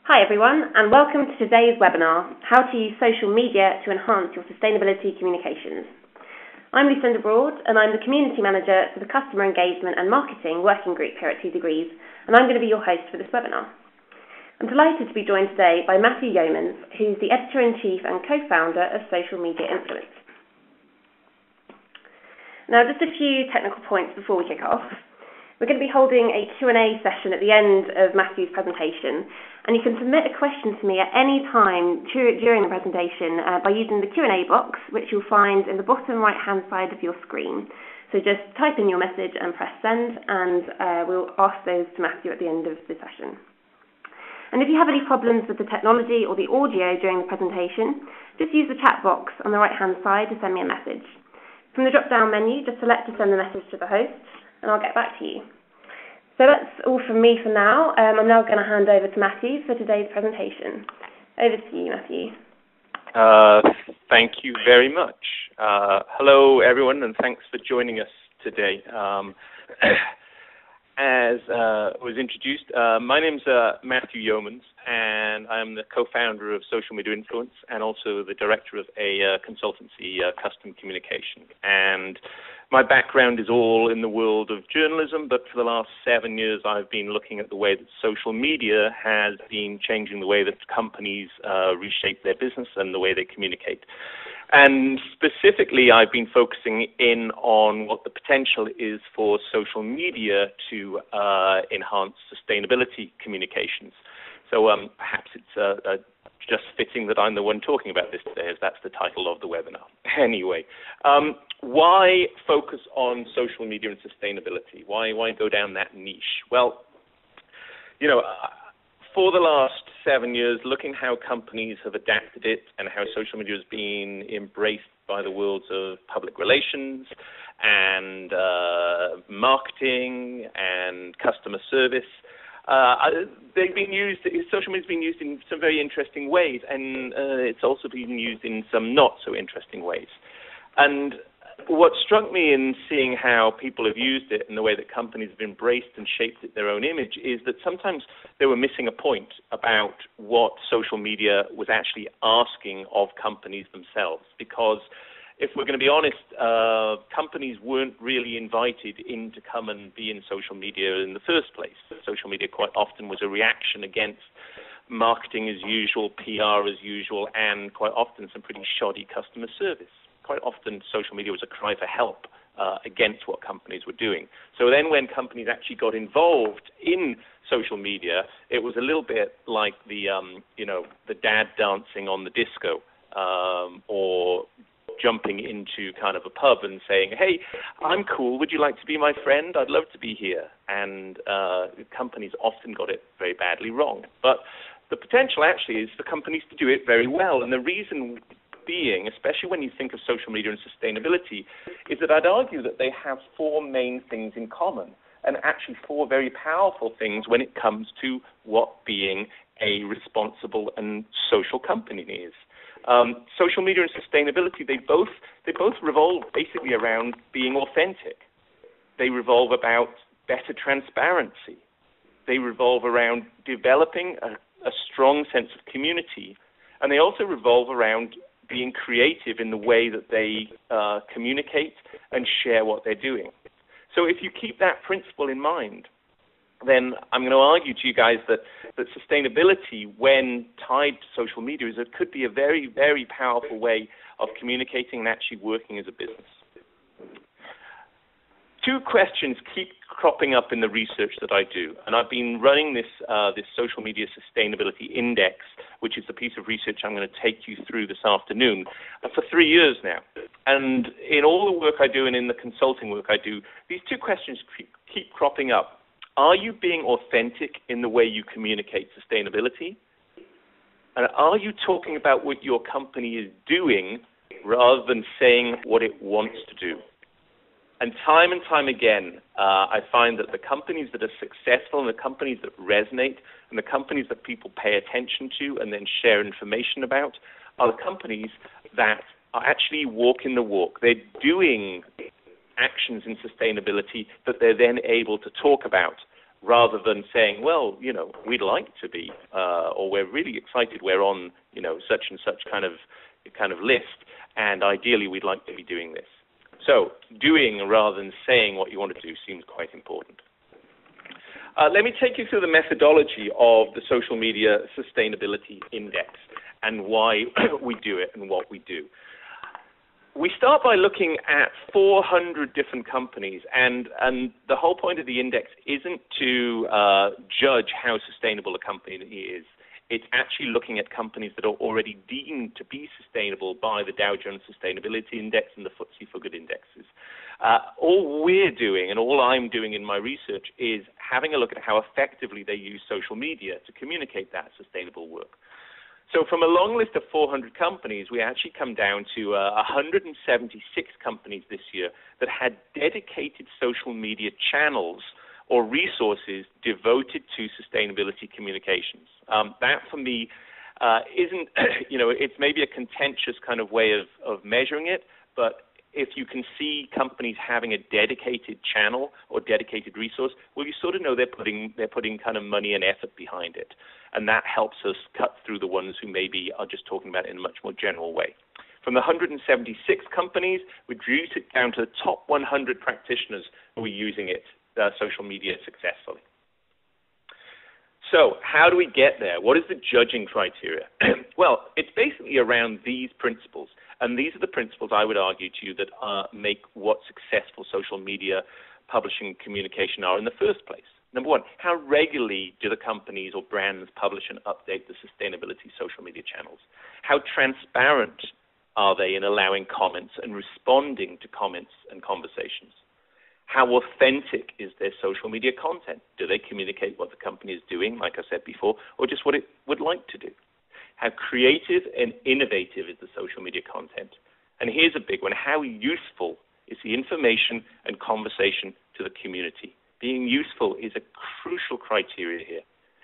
Hi everyone, and welcome to today's webinar, How to Use Social Media to Enhance Your Sustainability Communications. I'm Lucinda Broad, and I'm the Community Manager for the Customer Engagement and Marketing Working Group here at 2 Degrees, and I'm going to be your host for this webinar. I'm delighted to be joined today by Matthew Yeomans, who's the Editor-in-Chief and Co-Founder of Social Media Influence. Now, just a few technical points before we kick off. We're going to be holding a Q&A session at the end of Matthew's presentation, and you can submit a question to me at any time during the presentation by using the Q&A box, which you'll find in the bottom right-hand side of your screen. So just type in your message and press send, and we'll ask those to Matthew at the end of the session. And if you have any problems with the technology or the audio during the presentation, just use the chat box on the right-hand side to send me a message. From the drop-down menu, just select to send the message to the host, and I'll get back to you. So that's all from me for now. I'm now going to hand over to Matthew for today's presentation. Over to you, Matthew. Thank you very much. Hello, everyone, and thanks for joining us today. As was introduced, my name's Matthew Yeomans, and I'm the co-founder of Social Media Influence and also the director of a consultancy, Custom Communication. And my background is all in the world of journalism, but for the last 7 years I've been looking at the way that social media has been changing the way that companies reshape their business and the way they communicate. And specifically, I've been focusing in on what the potential is for social media to enhance sustainability communications. So perhaps it's just fitting that I'm the one talking about this today, as that's the title of the webinar. Anyway, why focus on social media and sustainability? Why go down that niche? Well, you know, for the last 7 years, looking how companies have adapted it and how social media has been embraced by the worlds of public relations and marketing and customer service, they've been used. Social media has been used in some very interesting ways, and it's also been used in some not so interesting ways. And what struck me in seeing how people have used it and the way that companies have embraced and shaped it their own image is that sometimes they were missing a point about what social media was actually asking of companies themselves. Because if we're going to be honest, companies weren't really invited in to come and be in social media in the first place. Social media quite often was a reaction against marketing as usual, PR as usual, and quite often some pretty shoddy customer service. Quite often social media was a cry for help against what companies were doing. So then when companies actually got involved in social media, it was a little bit like the dad dancing on the disco, or jumping into kind of a pub and saying, hey, I'm cool, would you like to be my friend? I'd love to be here. And companies often got it very badly wrong. But the potential actually is for companies to do it very well. And the reason being, especially when you think of social media and sustainability, is that I'd argue that they have 4 main things in common, and actually 4 very powerful things when it comes to what being a responsible and social company is. Social media and sustainability, they both revolve basically around being authentic. They revolve about better transparency. They revolve around developing a strong sense of community, and they also revolve around being creative in the way that they communicate and share what they're doing. So if you keep that principle in mind, then I'm going to argue to you guys that sustainability, when tied to social media, could be a very, very powerful way of communicating and actually working as a business. 2 questions keep cropping up in the research that I do, and I've been running this Social Media Sustainability Index, which is the piece of research I'm going to take you through this afternoon, for 3 years now. And in all the work I do and in the consulting work I do, these 2 questions keep cropping up. Are you being authentic in the way you communicate sustainability? And are you talking about what your company is doing rather than saying what it wants to do? And time again, I find that the companies that are successful and the companies that resonate and the companies that people pay attention to and then share information about are the companies that are actually walking the walk. They're doing actions in sustainability that they're then able to talk about rather than saying, well, we'd like to be, or we're really excited we're on, such and such kind of list, and ideally we'd like to be doing this. So doing rather than saying what you want to do seems quite important. Let me take you through the methodology of the Social Media Sustainability Index and why we do it and what we do. We start by looking at 400 different companies, and the whole point of the index isn't to judge how sustainable a company is. It's actually looking at companies that are already deemed to be sustainable by the Dow Jones Sustainability Index and the FTSE4Good indexes. All we're doing, and all I'm doing in my research, is having a look at how effectively they use social media to communicate that sustainable work. So from a long list of 400 companies, we actually come down to 176 companies this year that had dedicated social media channels or resources devoted to sustainability communications. That, for me, isn't, it's maybe a contentious kind of way of measuring it, but if you can see companies having a dedicated channel or dedicated resource, well, you sort of know they're putting kind of money and effort behind it. And that helps us cut through the ones who maybe are just talking about it in a much more general way. From the 176 companies, we reduced it down to the top 100 practitioners who are using it, social media, successfully. So how do we get there? What is the judging criteria? Well, it's basically around these principles. And these are the principles, I would argue to you, that make what successful social media publishing communication are in the first place. Number one, how regularly do the companies or brands publish and update the sustainability social media channels? How transparent are they in allowing comments and responding to comments and conversations? How authentic is their social media content? Do they communicate what the company is doing, like I said before, or just what it would like to do? How creative and innovative is the social media content? And here's a big one. How useful is the information and conversation to the community? Being useful is a crucial criteria here.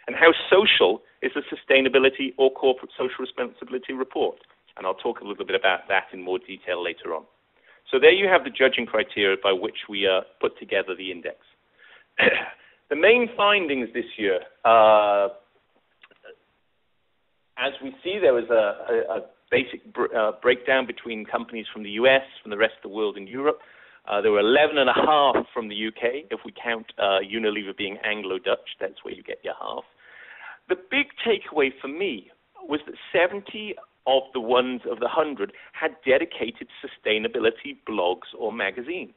And how social is the sustainability or corporate social responsibility report? And I'll talk a little bit about that in more detail later on. So there you have the judging criteria by which we put together the index. The main findings this year, as we see, there was a basic breakdown between companies from the US, from the rest of the world, and Europe. There were 11.5 from the UK. If we count Unilever being Anglo-Dutch, that's where you get your half. The big takeaway for me was that 70 of the ones of the 100 had dedicated sustainability blogs or magazines.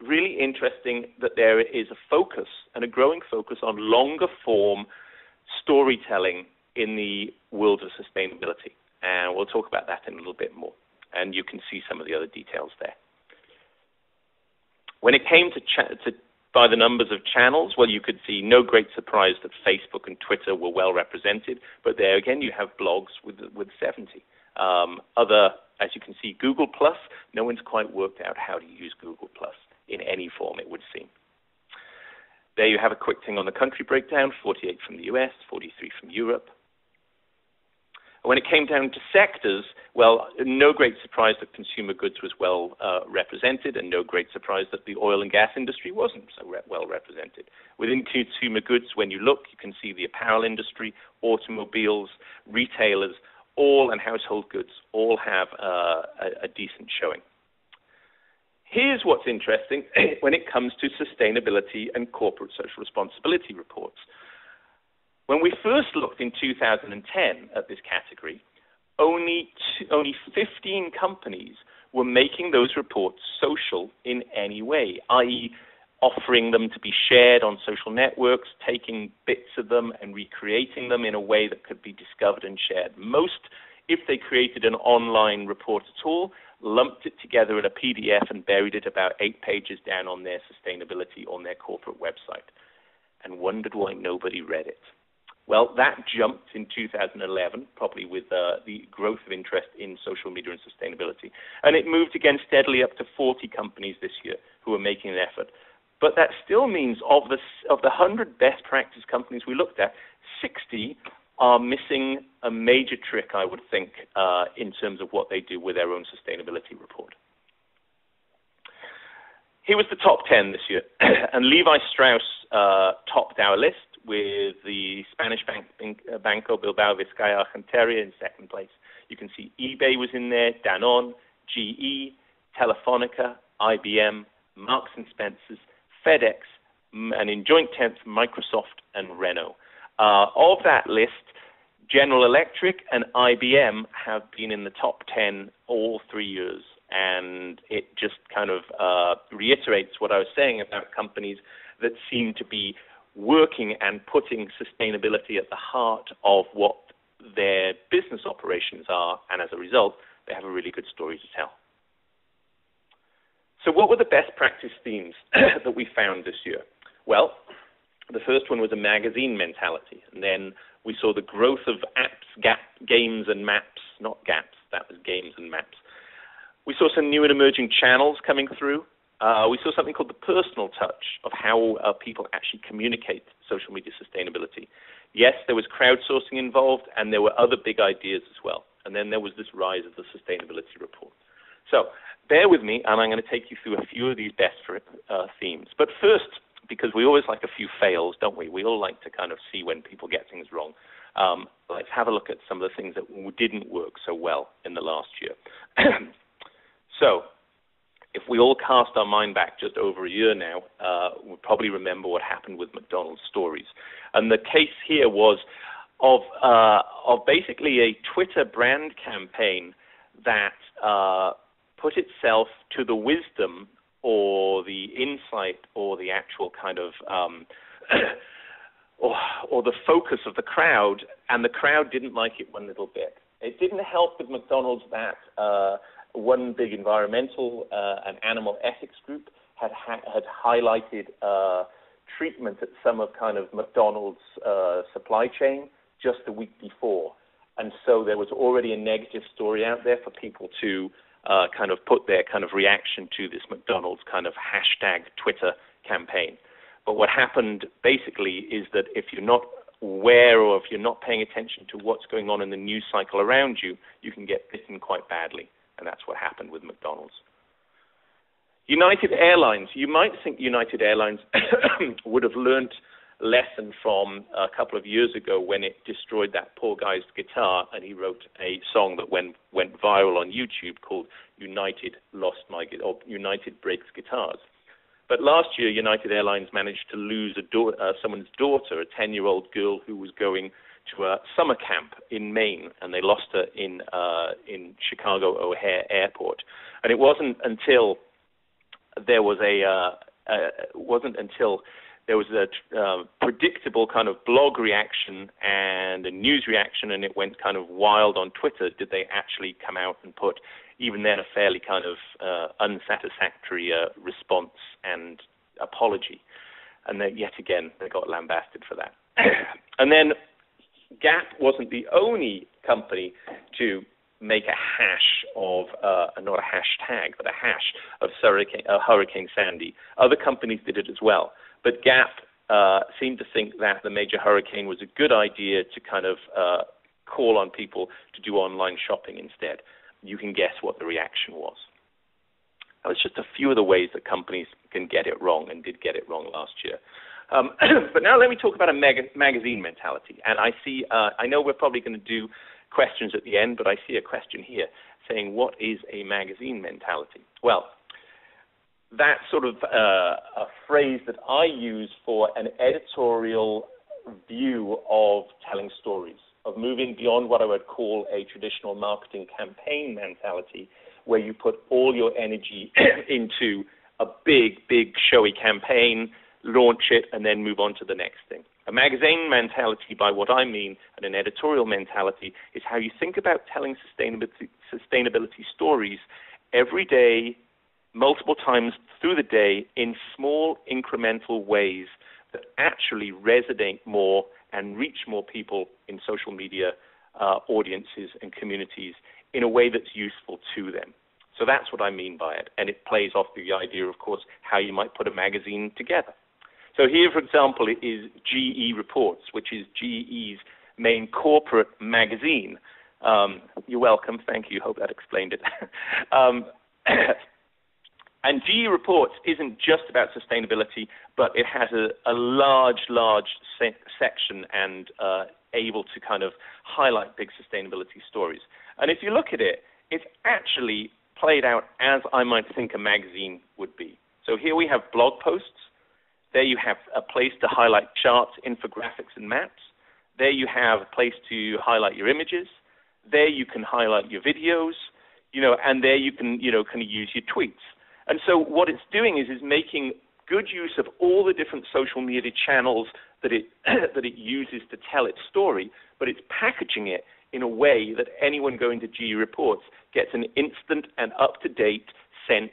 Really interesting that there is a focus and a growing focus on longer form storytelling in the world of sustainability. And we'll talk about that in a little bit more. And you can see some of the other details there. When it came to by the numbers of channels, well, you could see no great surprise that Facebook and Twitter were well represented, but there again you have blogs with 70. As you can see, Google+, no one's quite worked out how to use Google+ in any form, it would seem. There you have a quick thing on the country breakdown, 48 from the US, 43 from Europe. When it came down to sectors, well, no great surprise that consumer goods was well represented, and no great surprise that the oil and gas industry wasn't so well represented. Within consumer goods, when you look, you can see the apparel industry, automobiles, retailers, and household goods all have a decent showing. Here's what's interesting when it comes to sustainability and corporate social responsibility reports. When we first looked in 2010 at this category, only 15 companies were making those reports social in any way, i.e. offering them to be shared on social networks, taking bits of them and recreating them in a way that could be discovered and shared. Most, if they created an online report at all, lumped it together in a PDF and buried it about 8 pages down on their sustainability on their corporate website and wondered why nobody read it. Well, that jumped in 2011, probably with the growth of interest in social media and sustainability. And it moved again steadily up to 40 companies this year who are making an effort. But that still means of the 100 best practice companies we looked at, 60 are missing a major trick, I would think, in terms of what they do with their own sustainability report. Here was the top 10 this year. And Levi Strauss topped our list with the Spanish Banco Bilbao Vizcaya Argentaria in second place. You can see eBay was in there, Danone, GE, Telefonica, IBM, Marks and Spencer's, FedEx, and in joint 10th, Microsoft and Renault. Of that list, General Electric and IBM have been in the top 10 all 3 years, and it just kind of reiterates what I was saying about companies that seem to be working and putting sustainability at the heart of what their business operations are, and as a result, they have a really good story to tell. So what were the best practice themes that we found this year? Well, the first one was a magazine mentality, and then we saw the growth of apps, games and maps, not gaps, that was games and maps. We saw some new and emerging channels coming through. We saw something called the personal touch of how people actually communicate social media sustainability. Yes, there was crowdsourcing involved, and there were other big ideas as well. And then there was this rise of the sustainability report. So bear with me, and I'm going to take you through a few of these best themes. But first, because we always like a few fails, don't we? We all like to kind of see when people get things wrong. Let's have a look at some of the things that didn't work so well in the last year. So if we all cast our mind back just over a year now, we'll probably remember what happened with McDonald's stories. And the case here was of basically a Twitter brand campaign that put itself to the wisdom or the insight or the actual kind of or the focus of the crowd, and the crowd didn't like it one little bit. It didn't help with McDonald's that one big environmental and animal ethics group had highlighted treatment at some of kind of McDonald's supply chain just the week before. And so there was already a negative story out there for people to kind of put their kind of reaction to this McDonald's kind of hashtag Twitter campaign. But what happened basically is that if you're not aware or if you're not paying attention to what's going on in the news cycle around you, you can get bitten quite badly. And that's what happened with McDonald's. United Airlines. You might think United Airlines would have learned a lesson from a couple of years ago when it destroyed that poor guy's guitar, and he wrote a song that went viral on YouTube called United Breaks Guitars. But last year, United Airlines managed to lose someone's daughter, a 10-year-old girl who was going to a summer camp in Maine, and they lost her in Chicago O'Hare Airport. And it wasn't until there was a predictable kind of blog reaction and a news reaction, and it went kind of wild on Twitter, did they actually come out and put even then a fairly kind of unsatisfactory response and apology. And then yet again, they got lambasted for that. And then Gap wasn't the only company to make a hash of, not a hashtag, but a hash of Hurricane Sandy. Other companies did it as well. But Gap seemed to think that the major hurricane was a good idea to kind of call on people to do online shopping instead. You can guess what the reaction was. That was just a few of the ways that companies can get it wrong and did get it wrong last year. But now let me talk about a magazine mentality. And I know we're probably going to do questions at the end, but I see a question here saying, what is a magazine mentality? Well, that's sort of a phrase that I use for an editorial view of telling stories, of moving beyond what I would call a traditional marketing campaign mentality, where you put all your energy into a big showy campaign, launch it, and then move on to the next thing. A magazine mentality, by what I mean, and an editorial mentality, is how you think about telling sustainability stories every day, multiple times through the day, in small incremental ways that actually resonate more and reach more people in social media audiences and communities in a way that's useful to them. So that's what I mean by it. And it plays off the idea, of course, how you might put a magazine together. So here, for example, is GE Reports, which is GE's main corporate magazine. You're welcome. Thank you. Hope that explained it. And GE Reports isn't just about sustainability, but it has a large section and able to kind of highlight big sustainability stories. And if you look at it, it's actually played out as I might think a magazine would be. So here we have blog posts. There you have a place to highlight charts, infographics, and maps. There you have a place to highlight your images. There you can highlight your videos, and there you can, kind of use your tweets. And so what it's doing is making good use of all the different social media channels that it that it uses to tell its story, but it's packaging it in a way that anyone going to GE Reports gets an instant and up-to-date sense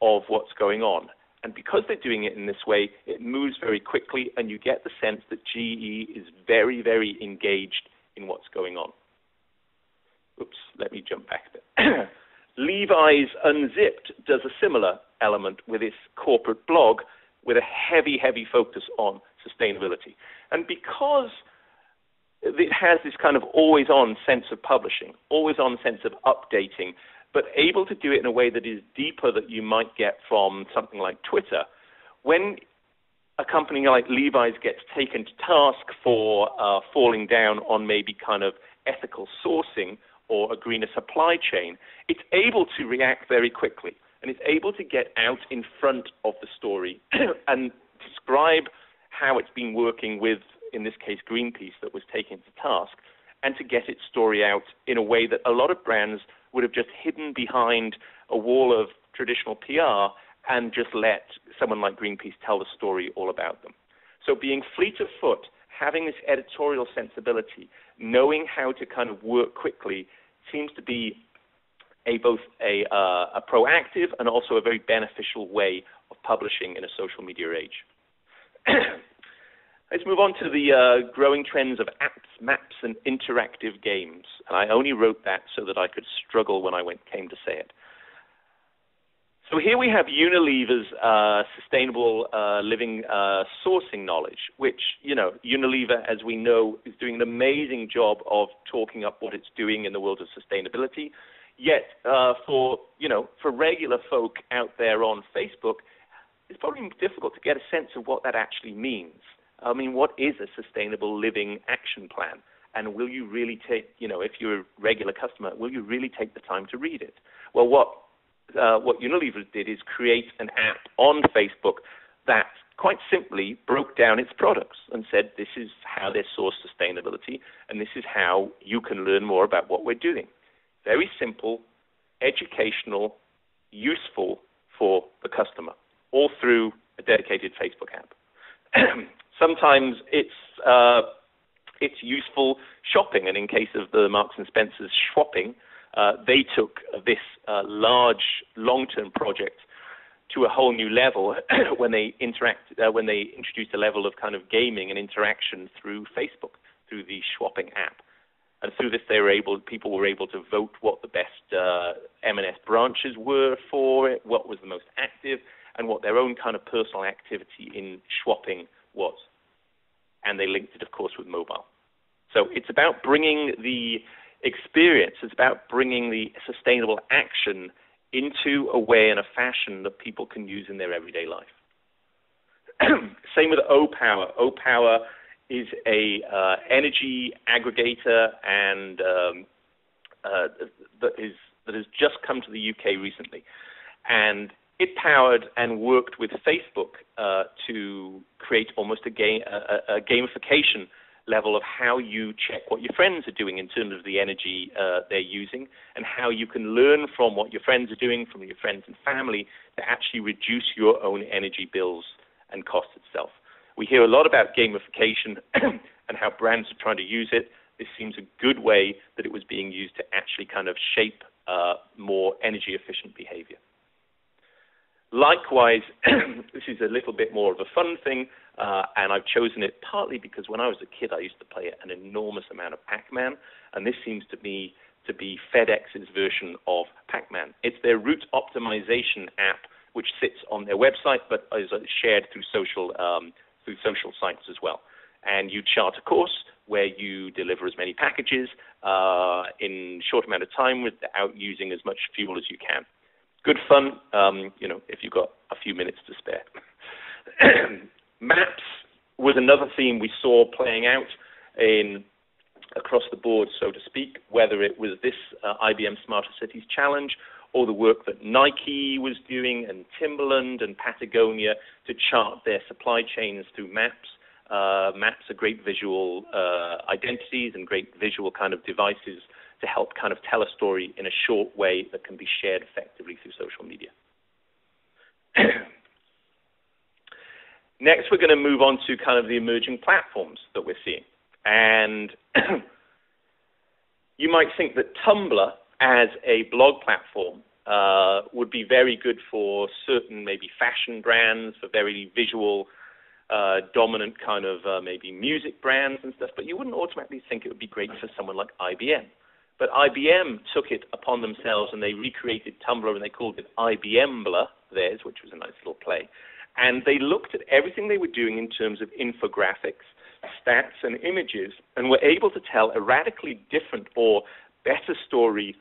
of what's going on. And because they're doing it in this way, it moves very quickly, and you get the sense that GE is very, very engaged in what's going on. Oops, let me jump back a bit. Levi's Unzipped does a similar element with its corporate blog with a heavy, heavy focus on sustainability. And because it has this kind of always-on sense of publishing, always-on sense of updating, but able to do it in a way that is deeper than you might get from something like Twitter, when a company like Levi's gets taken to task for falling down on maybe kind of ethical sourcing or a greener supply chain, it's able to react very quickly, and it's able to get out in front of the story and describe how it's been working with, in this case, Greenpeace, that was taken to task, and to get its story out in a way that a lot of brands would have just hidden behind a wall of traditional PR and just let someone like Greenpeace tell the story all about them. So being fleet of foot, having this editorial sensibility, knowing how to kind of work quickly, seems to be both a proactive and also a very beneficial way of publishing in a social media age. Let's move on to the growing trends of apps, maps, and interactive games. And I only wrote that so that I could struggle when I came to say it. So here we have Unilever's sustainable living sourcing knowledge, which, Unilever, as we know, is doing an amazing job of talking up what it's doing in the world of sustainability. Yet for regular folk out there on Facebook, it's probably difficult to get a sense of what that actually means. I mean, what is a sustainable living action plan? And will you really take, if you're a regular customer, will you really take the time to read it? Well, what Unilever did is create an app on Facebook that quite simply broke down its products and said, this is how they source sustainability, and this is how you can learn more about what we're doing. Very simple, educational, useful for the customer, all through a dedicated Facebook app. Sometimes it's useful shopping, and in case of the Marks and Spencer's shopping, they took this large, long-term project to a whole new level when they introduced a level of kind of gaming and interaction through Facebook, through the shopping app. And through this, people were able to vote what the best M&S branches were for it, what was the most active, and what their own kind of personal activity in shopping was. And they linked it, of course, with mobile. So it's about bringing the experience, it's about bringing the sustainable action into a way and a fashion that people can use in their everyday life. Same with O-Power. O-Power is a energy aggregator and that has just come to the UK recently. And it powered and worked with Facebook to create almost a gamification level of how you check what your friends are doing in terms of the energy they're using, and how you can learn from what your friends are doing, from your friends and family, to actually reduce your own energy bills and cost itself. We hear a lot about gamification and how brands are trying to use it. This seems a good way that it was being used to actually kind of shape more energy-efficient behavior. Likewise, this is a little bit more of a fun thing, and I've chosen it partly because when I was a kid, I used to play an enormous amount of Pac-Man, and this seems to be FedEx's version of Pac-Man. It's their route optimization app, which sits on their website, but is shared through social sites as well. And you chart a course where you deliver as many packages in a short amount of time without using as much fuel as you can. Good fun, if you've got a few minutes to spare. Maps was another theme we saw playing out across the board, so to speak, whether it was this IBM Smarter Cities Challenge or the work that Nike was doing and Timberland and Patagonia to chart their supply chains through maps. Maps are great visual identities and great visual kind of devices to help kind of tell a story in a short way that can be shared effectively through social media. Next, we're going to move on to kind of the emerging platforms that we're seeing. And you might think that Tumblr as a blog platform would be very good for certain maybe fashion brands, for very visual, dominant kind of maybe music brands and stuff, but you wouldn't automatically think it would be great for someone like IBM. But IBM took it upon themselves and they recreated Tumblr and they called it IBMblr, theirs, which was a nice little play. And they looked at everything they were doing in terms of infographics, stats, and images, and were able to tell a radically different or better story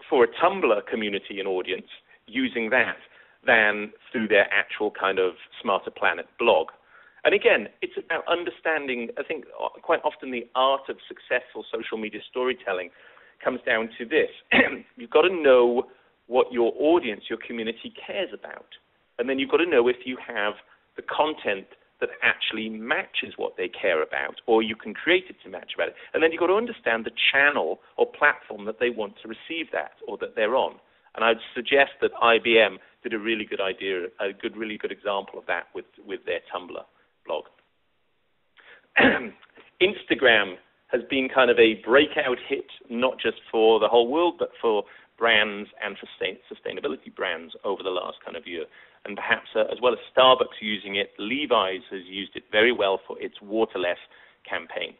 for a Tumblr community and audience using that than through their actual kind of Smarter Planet blog. And again, it's about understanding, I think quite often the art of successful social media storytelling comes down to this. You've got to know what your audience, your community cares about. And then you've got to know if you have the content that actually matches what they care about, or you can create it to match about it. And then you've got to understand the channel or platform that they want to receive that or that they're on. And I'd suggest that IBM did a really good idea, really good example of that with their Tumblr blog. Instagram has been kind of a breakout hit, not just for the whole world, but for brands and for sustainability brands over the last kind of year. And perhaps as well as Starbucks using it, Levi's has used it very well for its WaterLess campaign.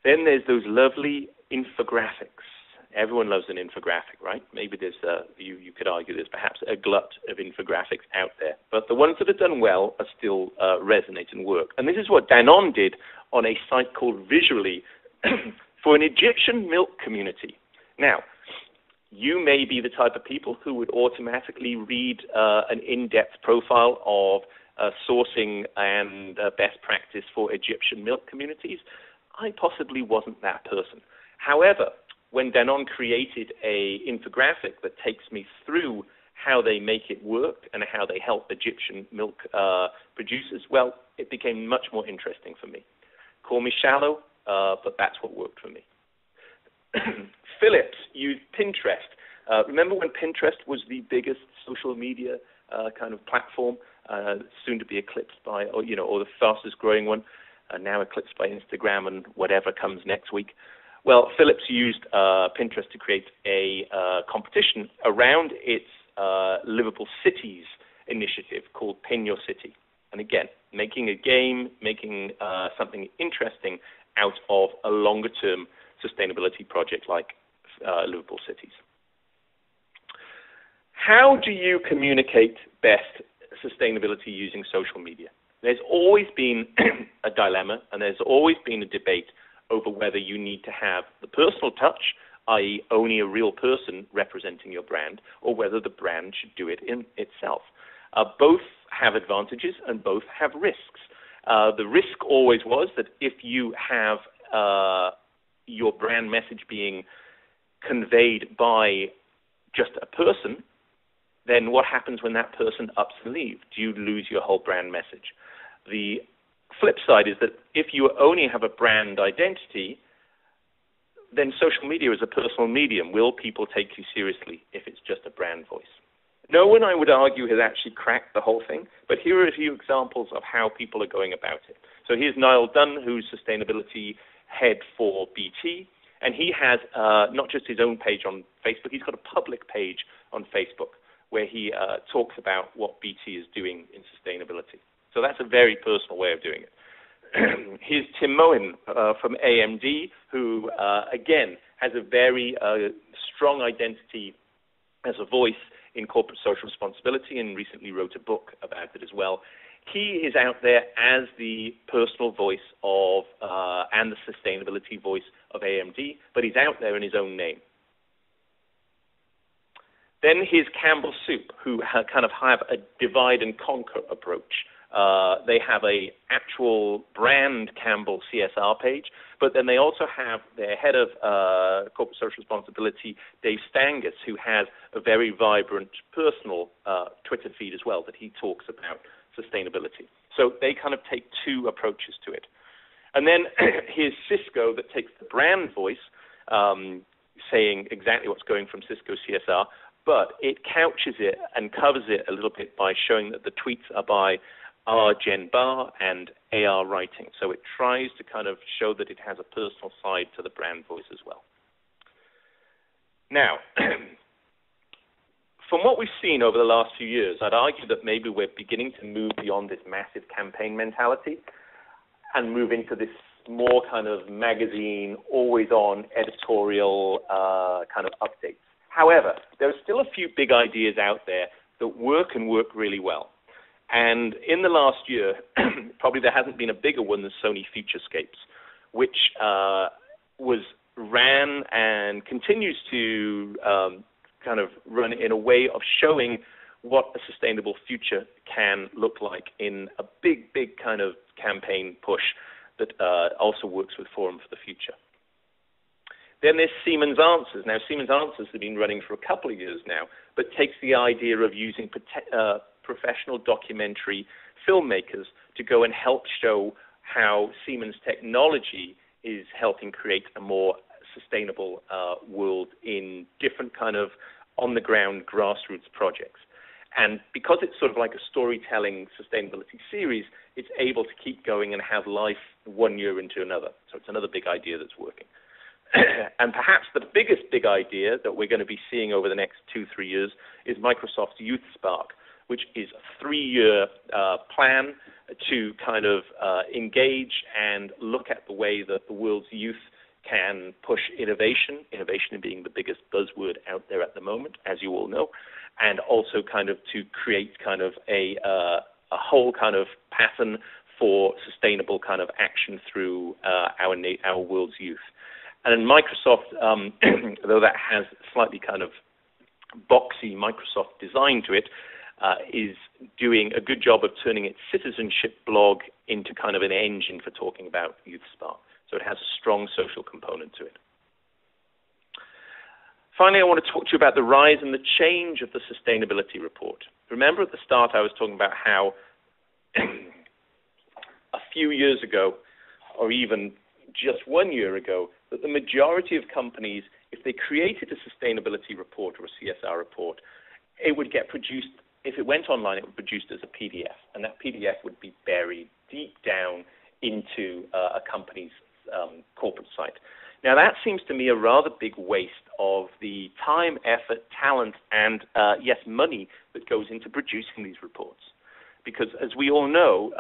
Then there's those lovely infographics. Everyone loves an infographic, right? Maybe there's you could argue there's perhaps a glut of infographics out there, but the ones that are done well are still resonate and work. And this is what Danone did on a site called Visually for an Egyptian milk community. Now, you may be the type of people who would automatically read an in-depth profile of sourcing and best practice for Egyptian milk communities. I possibly wasn't that person. However, when Danone created an infographic that takes me through how they make it work and how they help Egyptian milk producers, well, it became much more interesting for me. Call me shallow, but that's what worked for me. Philips used Pinterest. Remember when Pinterest was the biggest social media kind of platform, soon to be eclipsed by, or the fastest growing one, now eclipsed by Instagram and whatever comes next week? Well, Philips used Pinterest to create a competition around its Livable Cities initiative called Pin Your City. And again, making a game, making something interesting out of a longer-term sustainability project like Livable Cities. How do you communicate best sustainability using social media? There's always been a dilemma, and there's always been a debate over whether you need to have the personal touch, i.e. only a real person representing your brand, or whether the brand should do it in itself. Both have advantages and both have risks. The risk always was that if you have your brand message being conveyed by just a person, then what happens when that person ups and leaves? Do you lose your whole brand message? The flip side is that if you only have a brand identity, then social media is a personal medium. Will people take you seriously if it's just a brand voice? No one, I would argue, has actually cracked the whole thing, but here are a few examples of how people are going about it. So here's Niall Dunn, who's sustainability head for BT, and he has not just his own page on Facebook, he's got a public page on Facebook where he talks about what BT is doing in sustainability. So that's a very personal way of doing it. Here's Tim Moen from AMD, who, again, has a very strong identity as a voice in corporate social responsibility and recently wrote a book about it as well. He is out there as the personal voice of and the sustainability voice of AMD, but he's out there in his own name. Then here's Campbell Soup, who kind of have a divide and conquer approach. They have a actual brand Campbell CSR page, but then they also have their head of corporate social responsibility, Dave Stangus, who has a very vibrant personal Twitter feed as well that he talks about sustainability. So they kind of take two approaches to it. And then here's Cisco that takes the brand voice, saying exactly what's going from Cisco CSR, but it couches it and covers it a little bit by showing that the tweets are by R. Jen Barr and AR Writing. So it tries to kind of show that it has a personal side to the brand voice as well. Now, from what we've seen over the last few years, I'd argue that maybe we're beginning to move beyond this massive campaign mentality and move into this more kind of magazine, always-on editorial kind of updates. However, there are still a few big ideas out there that work and work really well. And in the last year, probably there hasn't been a bigger one than Sony Futurescapes, which ran and continues to kind of run in a way of showing what a sustainable future can look like in a big, big kind of campaign push that also works with Forum for the Future. Then there's Siemens Answers. Now, Siemens Answers have been running for a couple of years now, but takes the idea of using professional documentary filmmakers to go and help show how Siemens technology is helping create a more sustainable world in different kind of on-the-ground grassroots projects. And because it's sort of like a storytelling sustainability series, it's able to keep going and have life 1 year into another. So it's another big idea that's working. And perhaps the biggest big idea that we're going to be seeing over the next 2-3 years is Microsoft's YouthSpark, which is a 3-year plan to kind of engage and look at the way that the world's youth can push innovation being the biggest buzzword out there at the moment, as you all know, and also kind of to create kind of a whole kind of pattern for sustainable kind of action through our world's youth. And Microsoft, though that has slightly kind of boxy Microsoft design to it, is doing a good job of turning its citizenship blog into kind of an engine for talking about YouthSpark. So it has a strong social component to it. Finally, I want to talk to you about the rise and the change of the sustainability report. Remember at the start I was talking about how a few years ago, or even just 1 year ago, that the majority of companies, if they created a sustainability report or a CSR report, it would get produced, if it went online, it would be produced as a PDF, and that PDF would be buried deep down into a company's corporate site. Now, that seems to me a rather big waste of the time, effort, talent, and, yes, money that goes into producing these reports. Because, as we all know,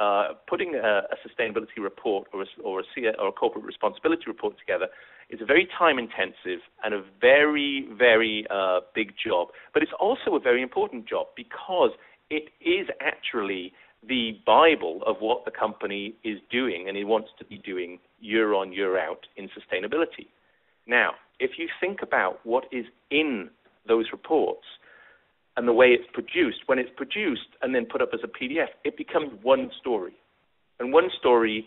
putting a sustainability report or a corporate responsibility report together is a very time-intensive and a very, very big job. But it's also a very important job because it is actually the Bible of what the company is doing and it wants to be doing year on, year out in sustainability. Now, if you think about what is in those reports and the way it's produced, when it's produced and then put up as a PDF, it becomes one story. And one story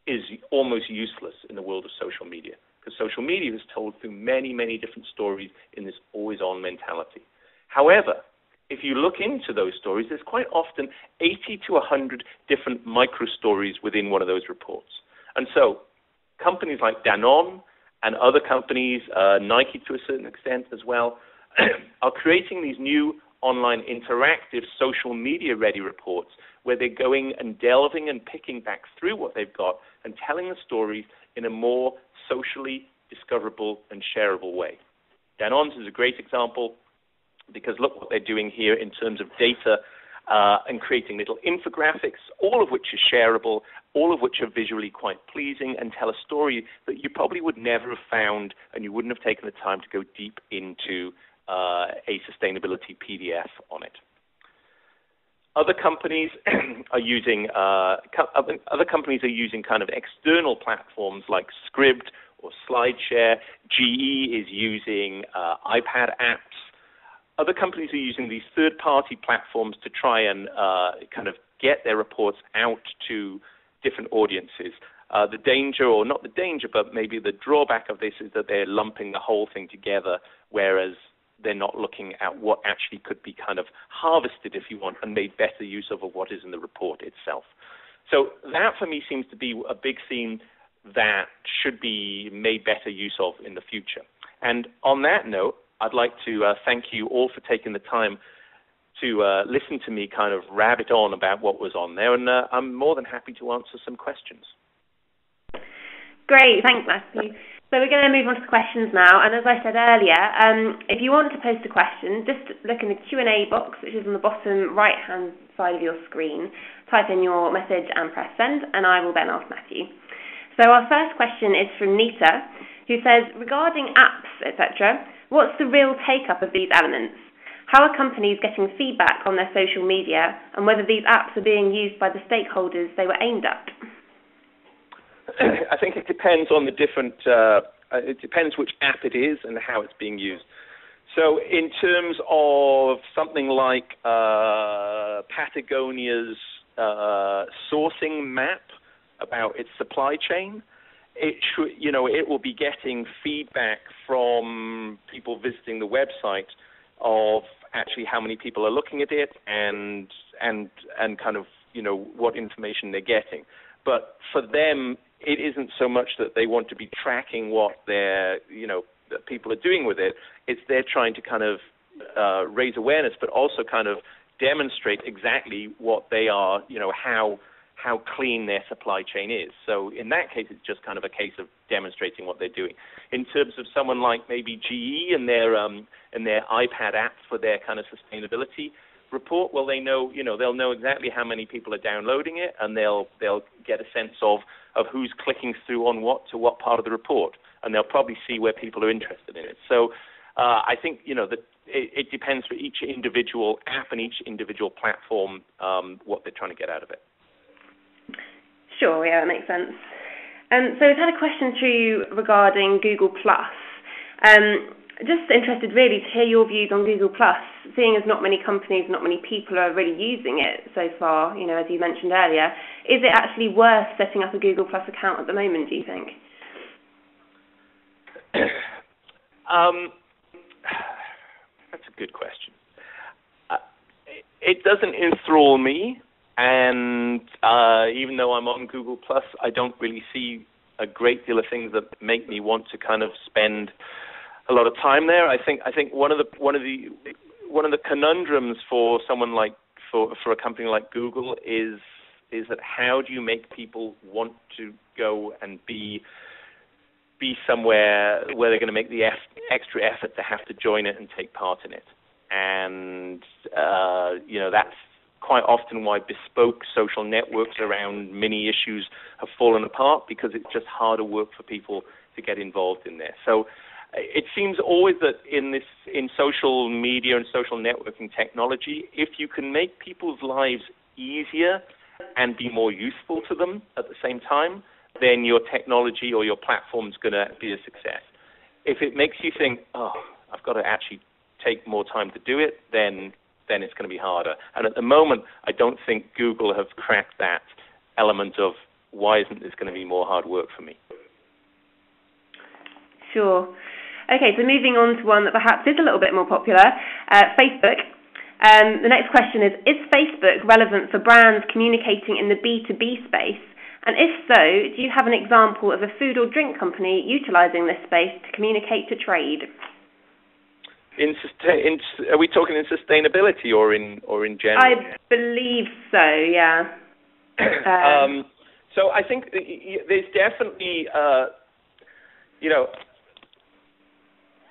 is almost useless in the world of social media because social media is told through many, many different stories in this always-on mentality. However, if you look into those stories, there's quite often 80 to 100 different micro-stories within one of those reports. And so companies like Danone and other companies, Nike to a certain extent as well, are creating these new online interactive social media ready reports where they're going and delving and picking back through what they've got and telling the stories in a more socially discoverable and shareable way. Danone's is a great example because look what they're doing here in terms of data and creating little infographics, all of which are shareable, all of which are visually quite pleasing and tell a story that you probably would never have found and you wouldn't have taken the time to go deep into a sustainability PDF on it. Other companies are using kind of external platforms like Scribd or SlideShare. GE is using iPad apps. other companies are using these third-party platforms to try and kind of get their reports out to different audiences. The danger, or not the danger, but maybe the drawback of this is that they're lumping the whole thing together, whereas they're not looking at what actually could be kind of harvested, if you want, and made better use of what is in the report itself. So that, for me, seems to be a big theme that should be made better use of in the future. And on that note, I'd like to thank you all for taking the time to listen to me kind of rabbit on about what was on there, and I'm more than happy to answer some questions. Great, thanks, Matthew. So we're going to move on to the questions now, and as I said earlier, if you want to post a question, just look in the Q&A box, which is on the bottom right-hand side of your screen, type in your message and press send, and I will then ask Matthew. So our first question is from Nita, who says, regarding apps, etc., what's the real take-up of these elements? How are companies getting feedback on their social media, and whether these apps are being used by the stakeholders they were aimed at? I think it depends on the different, it depends which app it is and how it's being used. So in terms of something like Patagonia's sourcing map about its supply chain, it should, it will be getting feedback from people visiting the website of actually how many people are looking at it and kind of, what information they're getting. But for them, it isn't so much that they want to be tracking what their, that people are doing with it. It's they're trying to kind of raise awareness, but also kind of demonstrate exactly what they are, how clean their supply chain is. So in that case, it's just kind of a case of demonstrating what they're doing. In terms of someone like maybe GE and their iPad app for their kind of sustainability report, well, they know, they'll know exactly how many people are downloading it, and they'll get a sense of who's clicking through on what part of the report, and they'll probably see where people are interested in it. So I think, that it depends for each individual app and each individual platform what they're trying to get out of it. Sure, yeah, that makes sense. So we've had a question through regarding Google+. Just interested really to hear your views on Google+, seeing as not many companies, not many people are really using it so far, as you mentioned earlier. Is it actually worth setting up a Google+ account at the moment, do you think? That's a good question. It doesn't enthrall me, and even though I'm on Google+, I don't really see a great deal of things that make me want to kind of spend a lot of time there. I think one of the conundrums for someone like for a company like Google is that how do you make people want to go and be somewhere where they're going to make the extra effort to have to join it and take part in it? And that's quite often why bespoke social networks around mini issues have fallen apart, because it's just harder work for people to get involved in there. So it seems always that in social media and social networking technology, if you can make people's lives easier and be more useful to them at the same time, then your technology or your platform is going to be a success. If it makes you think, I've got to actually take more time to do it, then it's going to be harder. And at the moment, I don't think Google have cracked that element of why isn't this going to be more hard work for me? Sure. Okay, so moving on to one that perhaps is a little bit more popular, Facebook. The next question is Facebook relevant for brands communicating in the B2B space? And if so, do you have an example of a food or drink company utilising this space to communicate to trade? Are we talking in sustainability or in general? I believe so, yeah. So I think there's definitely,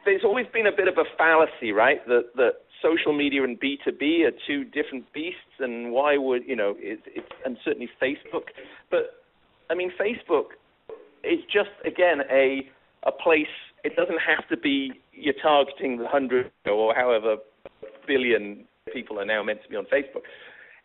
there's always been a bit of a fallacy, right? That social media and B2B are two different beasts, and why would, and certainly Facebook. But, I mean, Facebook is just, again, a place. It doesn't have to be you're targeting the 100 or however billion people are now meant to be on Facebook.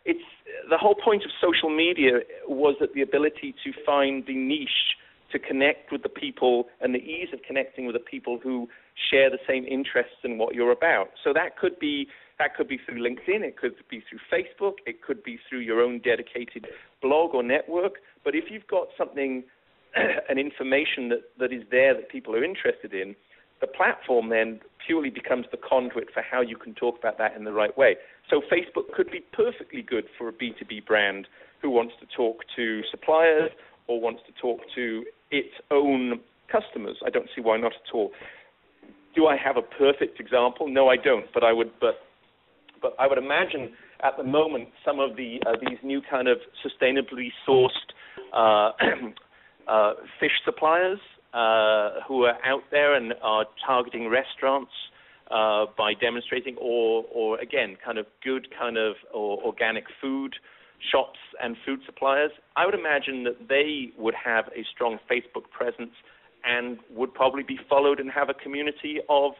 It's the whole point of social media was that the ability to find the niche to connect with the people and the ease of connecting with the people who share the same interests in what you're about. So that could be through LinkedIn, it could be through Facebook, it could be through your own dedicated blog or network. But if you've got something, an information that is there that people are interested in, the platform then purely becomes the conduit for how you can talk about that in the right way. So Facebook could be perfectly good for a B2B brand who wants to talk to suppliers or wants to talk to its own customers. I don't see why not at all. Do I have a perfect example? No, I don't. But I would imagine at the moment some of these new kind of sustainably sourced fish suppliers who are out there and are targeting restaurants by demonstrating, or again, kind of good kind of or organic food shops and food suppliers. I would imagine that they would have a strong Facebook presence and would probably be followed and have a community of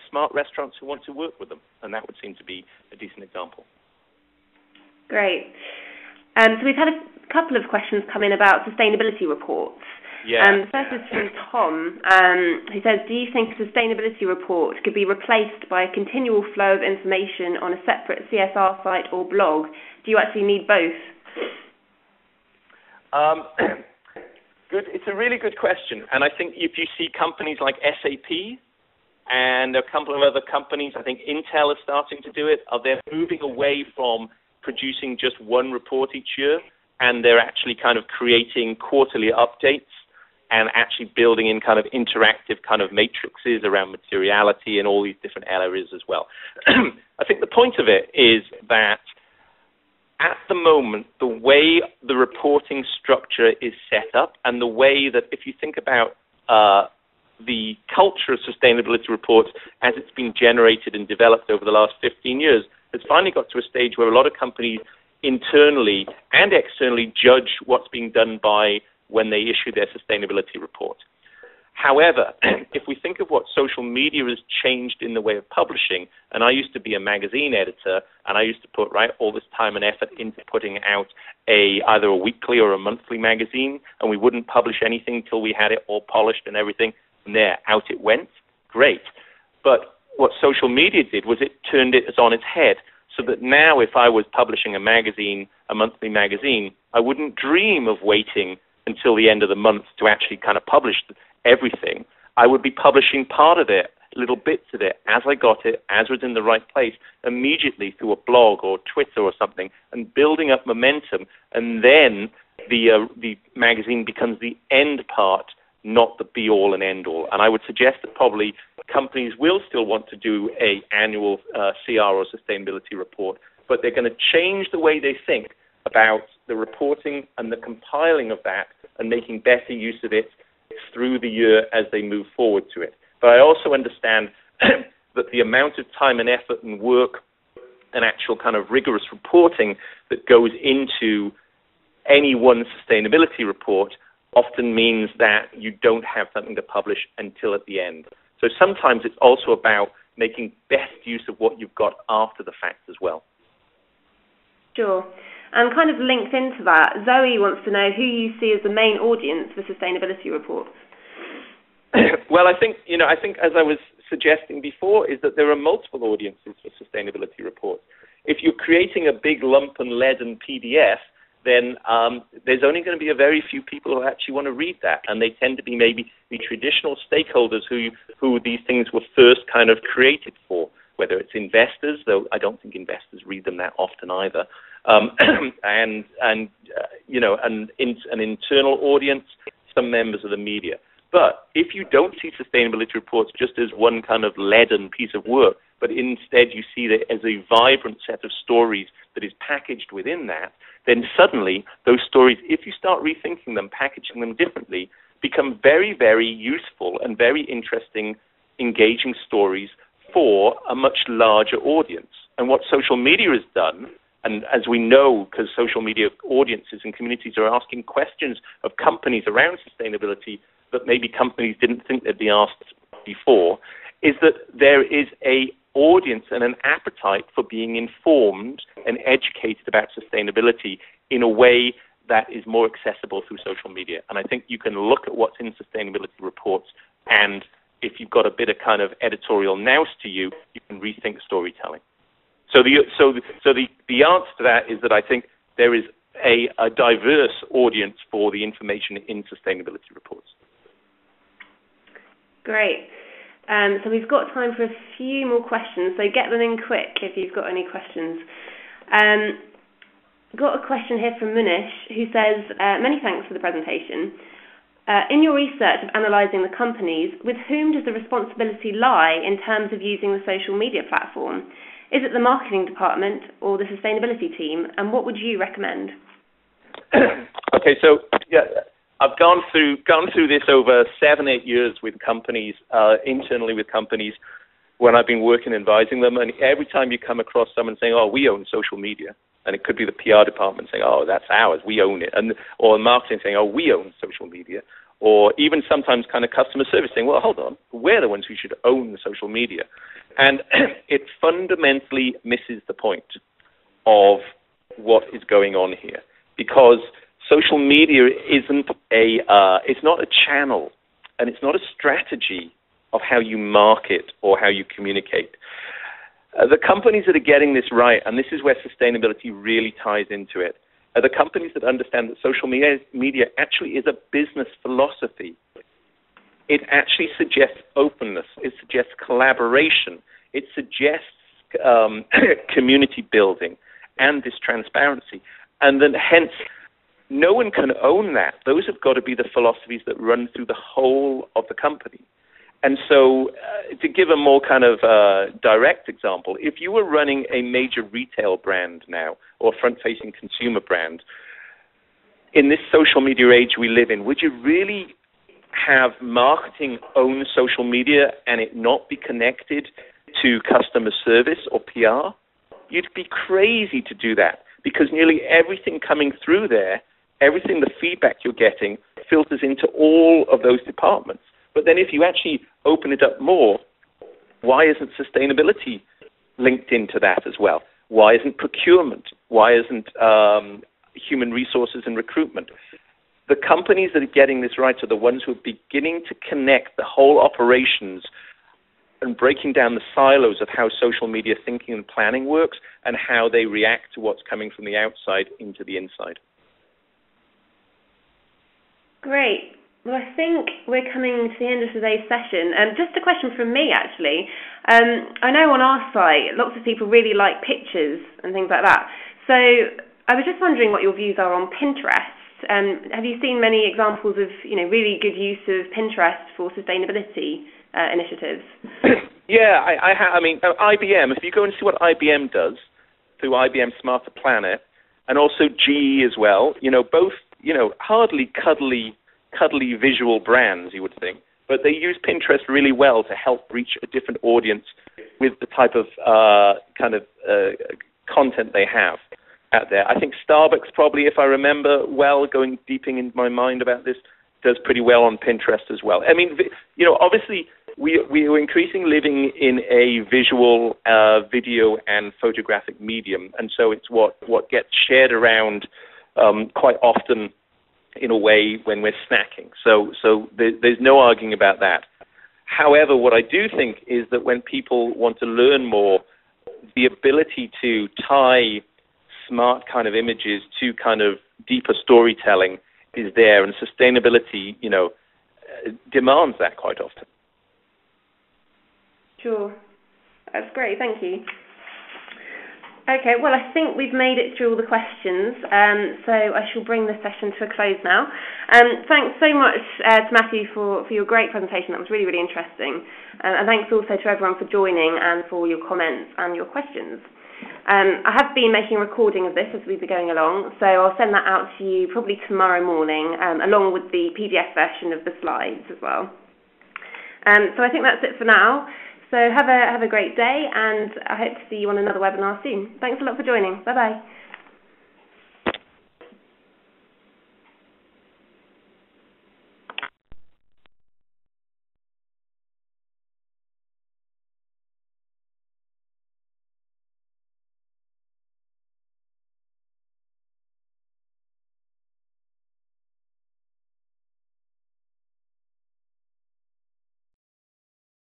smart restaurants who want to work with them. And that would seem to be a decent example. Great. So we've had a couple of questions come in about sustainability reports. Yeah. First is from Tom, who says, do you think a sustainability report could be replaced by a continual flow of information on a separate CSR site or blog? Do you actually need both? Good. It's a really good question. And I think if you see companies like SAP and a couple of other companies, I think Intel is starting to do it, they're moving away from producing just one report each year, and they're actually kind of creating quarterly updates and actually building in kind of interactive kind of matrices around materiality and all these different areas as well. I think the point of it is that at the moment, the way the reporting structure is set up and the way that, if you think about the culture of sustainability reports as it's been generated and developed over the last 15 years, it's finally got to a stage where a lot of companies internally and externally judge what's being done by when they issue their sustainability report. However, if we think of what social media has changed in the way of publishing, and I used to be a magazine editor, and I used to put all this time and effort into putting out either a weekly or a monthly magazine, and we wouldn't publish anything till we had it all polished and everything, and there, out it went. Great. But what social media did was it turned it on its head, so that now if I was publishing a magazine, a monthly magazine, I wouldn't dream of waiting until the end of the month to actually kind of publish everything. I would be publishing part of it, little bits of it, as I got it, as was in the right place, immediately through a blog or Twitter or something, and building up momentum. And then the magazine becomes the end part, not the be-all and end-all. And I would suggest that probably companies will still want to do an annual CR or sustainability report, but they're going to change the way they think about the reporting and the compiling of that and making better use of it through the year as they move forward to it. But I also understand that the amount of time and effort and work and actual kind of rigorous reporting that goes into any one sustainability report often means that you don't have something to publish until at the end. So sometimes it's also about making best use of what you've got after the fact as well. Sure. And kind of linked into that, Zoe wants to know who you see as the main audience for sustainability reports. Well, I think as I was suggesting before, is that there are multiple audiences for sustainability reports. If you're creating a big lump and leaden PDF, then there's only going to be a very few people who actually want to read that, and they tend to be maybe the traditional stakeholders who these things were first kind of created for, whether it's investors, though I don't think investors read them that often either, and an internal audience, some members of the media. But if you don't see sustainability reports just as one kind of leaden piece of work, but instead you see it as a vibrant set of stories that is packaged within that, then suddenly those stories, if you start rethinking them, packaging them differently, become very, very useful and very interesting, engaging stories for a much larger audience. And what social media has done, and as we know, because social media audiences and communities are asking questions of companies around sustainability that maybe companies didn't think they'd be asked before, is that there is an audience and an appetite for being informed and educated about sustainability in a way that is more accessible through social media. And I think you can look at what's in sustainability reports, and if you've got a bit of kind of editorial nous to you, you can rethink storytelling. So the answer to that is that I think there is a diverse audience for the information in sustainability reports. Great. So we've got time for a few more questions, so get them in quick if you've got any questions. Got a question here from Munish, who says, many thanks for the presentation. In your research of analysing the companies, with whom does the responsibility lie in terms of using the social media platform? Is it the marketing department or the sustainability team? And what would you recommend? Okay, so yeah, I've gone through this over 7-8 years with companies, internally with companies, when I've been working advising them, and every time you come across someone saying, "Oh, we own social media," and it could be the PR department saying, "Oh, that's ours, we own it," or marketing saying, "Oh, we own social media," or even sometimes kind of customer service saying, "Well, hold on, we're the ones who should own the social media," and it fundamentally misses the point of what is going on here, because social media isn't it's not a channel, and it's not a strategy of how you market or how you communicate. The companies that are getting this right, and this is where sustainability really ties into it, are the companies that understand that social media actually is a business philosophy. It actually suggests openness. It suggests collaboration. It suggests community building and this transparency. And then hence, no one can own that. Those have got to be the philosophies that run through the whole of the company. And so to give a more kind of direct example, if you were running a major retail brand now, or front-facing consumer brand, in this social media age we live in, would you really have marketing own social media and it not be connected to customer service or PR? You'd be crazy to do that, because nearly everything coming through there, everything, the feedback you're getting, filters into all of those departments. But then if you actually open it up more, why isn't sustainability linked into that as well? Why isn't procurement? Why isn't human resources and recruitment? The companies that are getting this right are the ones who are beginning to connect the whole operations and breaking down the silos of how social media thinking and planning works and how they react to what's coming from the outside into the inside. Great. Well, I think we're coming to the end of today's session. Just a question from me, actually. I know on our site, lots of people really like pictures and things like that. So I was just wondering what your views are on Pinterest. Have you seen many examples of, really good use of Pinterest for sustainability initiatives? Yeah, I mean, IBM, if you go and see what IBM does through IBM Smarter Planet, and also GE as well, both, hardly cuddly visual brands, you would think, but they use Pinterest really well to help reach a different audience with the type of content they have out there. I think Starbucks probably, if I remember well, going deeping into my mind about this, does pretty well on Pinterest as well. I mean, obviously we are increasingly living in a visual, video and photographic medium, and so it's what gets shared around quite often in a way when we're snacking. So there's no arguing about that. However, what I do think is that when people want to learn more, the ability to tie smart kind of images to kind of deeper storytelling is there, and sustainability, demands that quite often. Sure. That's great. Thank you. Okay, well, I think we've made it through all the questions, so I shall bring the session to a close now. Thanks so much to Matthew for your great presentation. That was really, really interesting. And thanks also to everyone for joining and for your comments and your questions. I have been making a recording of this as we've been going along, so I'll send that out to you probably tomorrow morning, along with the PDF version of the slides as well. So I think that's it for now. So have a great day, and I hope to see you on another webinar soon. Thanks a lot for joining. Bye-bye.